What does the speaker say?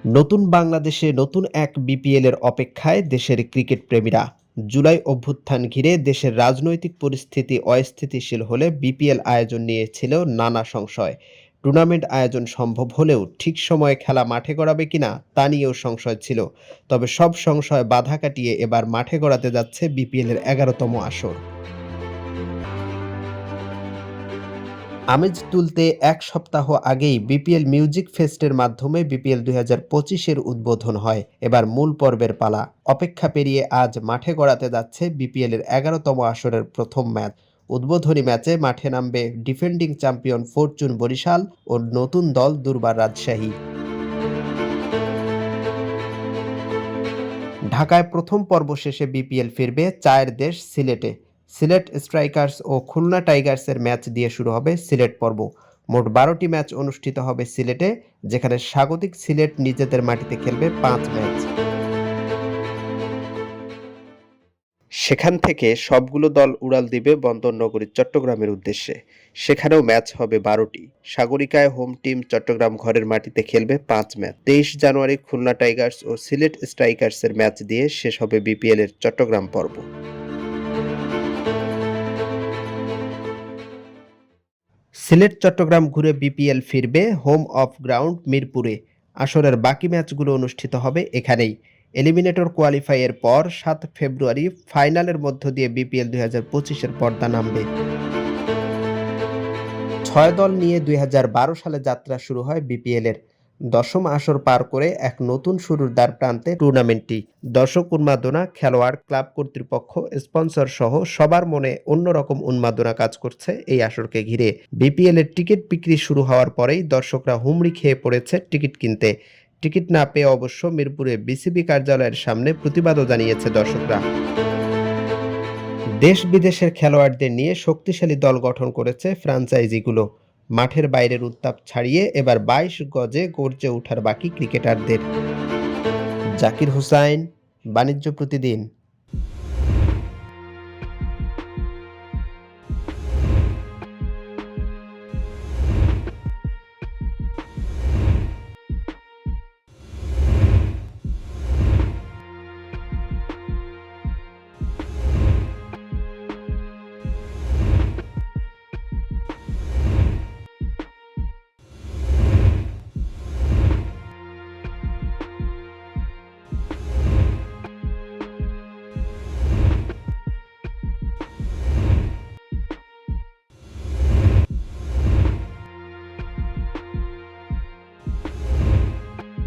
নতুন বাংলাদেশে নতুন এক বিপিএল এর অপেক্ষায় দেশের ক্রিকেট প্রেমীরা। জুলাই অভ্যুত্থান ঘিরে দেশের রাজনৈতিক পরিস্থিতি অস্থিতিশীল হলে বিপিএল আয়োজন নিয়ে ছিল নানা সংশয়। টুর্নামেন্ট আয়োজন সম্ভব হলেও ঠিক সময়ে খেলা মাঠে গড়াবে কিনা তা নিয়েও সংশয় ছিল। তবে সব সংশয় বাধা কাটিয়ে এবার মাঠে গড়াতে যাচ্ছে বিপিএল এর 11তম আসর। আমেজ তুলতে এক সপ্তাহ আগেই বিপিএল মিউজিক ফেস্টের মাধ্যমে বিপিএল 2025-এর উদ্বোধন হয়। এবার মূল পর্বের পালা। অপেক্ষা পেরিয়ে আজ মাঠে গড়াতে যাচ্ছে বিপিএল এর 11তম আসরের প্রথম ম্যাচ। উদ্বোধনী ম্যাচে মাঠে নামবে ডিফেন্ডিং চ্যাম্পিয়ন ফরচুন বরিশাল ও নতুন দল দুর্বার রাজশাহী। ঢাকায় প্রথম পর্ব শেষে বিপিএল ফিরবে চায়ের দেশ সিলেটে। সিলেট স্ট্রাইকার্স ও খুলনা টাইগার্সের ম্যাচ দিয়ে শুরু হবে সিলেট পর্ব। মোট 12টি ম্যাচ অনুষ্ঠিত হবে সিলেটে, যেখানে স্বাগতিক সিলেট নিজেদের মাটিতে খেলবে 5 ম্যাচ। সেখান থেকে সবগুলো দল উড়াল দিবে বন্দরনগরী চট্টগ্রামের উদ্দেশ্যে। সেখানেও ম্যাচ হবে 12টি। সাগরিকায় হোম টিম চট্টগ্রাম ঘরের মাটিতে খেলবে 5 ম্যাচ। 23 জানুয়ারি খুলনা টাইগার্স ও সিলেট স্ট্রাইকার্সের ম্যাচ দিয়ে শেষ হবে বিপিএল এর চট্টগ্রাম পর্ব। সিলেট চট্টগ্রাম ঘুরে বিপিএল ফিরবে হোম অফ গ্রাউন্ড মিরপুরে। আসরের বাকি ম্যাচগুলো অনুষ্ঠিত হবে এখানেই। এলিমিনেটর কোয়ালিফাইয়ের পর 7 ফেব্রুয়ারি ফাইনালের মধ্য দিয়ে বিপিএল 2025-এর পর্দা নামবে। 6 দল নিয়ে 2012 সালে যাত্রা শুরু হয় বিপিএল এর। 10ম আসর পার করে এক নতুন শুরুর দ্বার প্রান্তে টুর্নামেন্টটি। দর্শক উন্মাদনা, খেলোয়াড়, ক্লাব কর্তৃপক্ষ, স্পন্সর সহ সবার মনে অন্যরকম উন্মাদনা কাজ করছে এই আসরকে ঘিরে। বিপিএল এর টিকিট বিক্রি শুরু হওয়ার পরেই দর্শকরা হুমড়ি খেয়ে পড়েছে টিকিট কিনতে। টিকিট না পেয়ে অবশ্য মিরপুরে বিসিবি কার্যালয়ের সামনে প্রতিবাদও জানিয়েছে দর্শকরা। দেশ বিদেশের খেলোয়াড়দের নিয়ে শক্তিশালী দল গঠন করেছে ফ্র্যাঞ্চাইজিগুলো। মাঠের বাইরের উত্তাপ ছাড়িয়ে এবার 22 গজে গর্জে ওঠার বাকি ক্রিকেটারদের। জাকির হুসাইন, বাণিজ্য প্রতিদিন।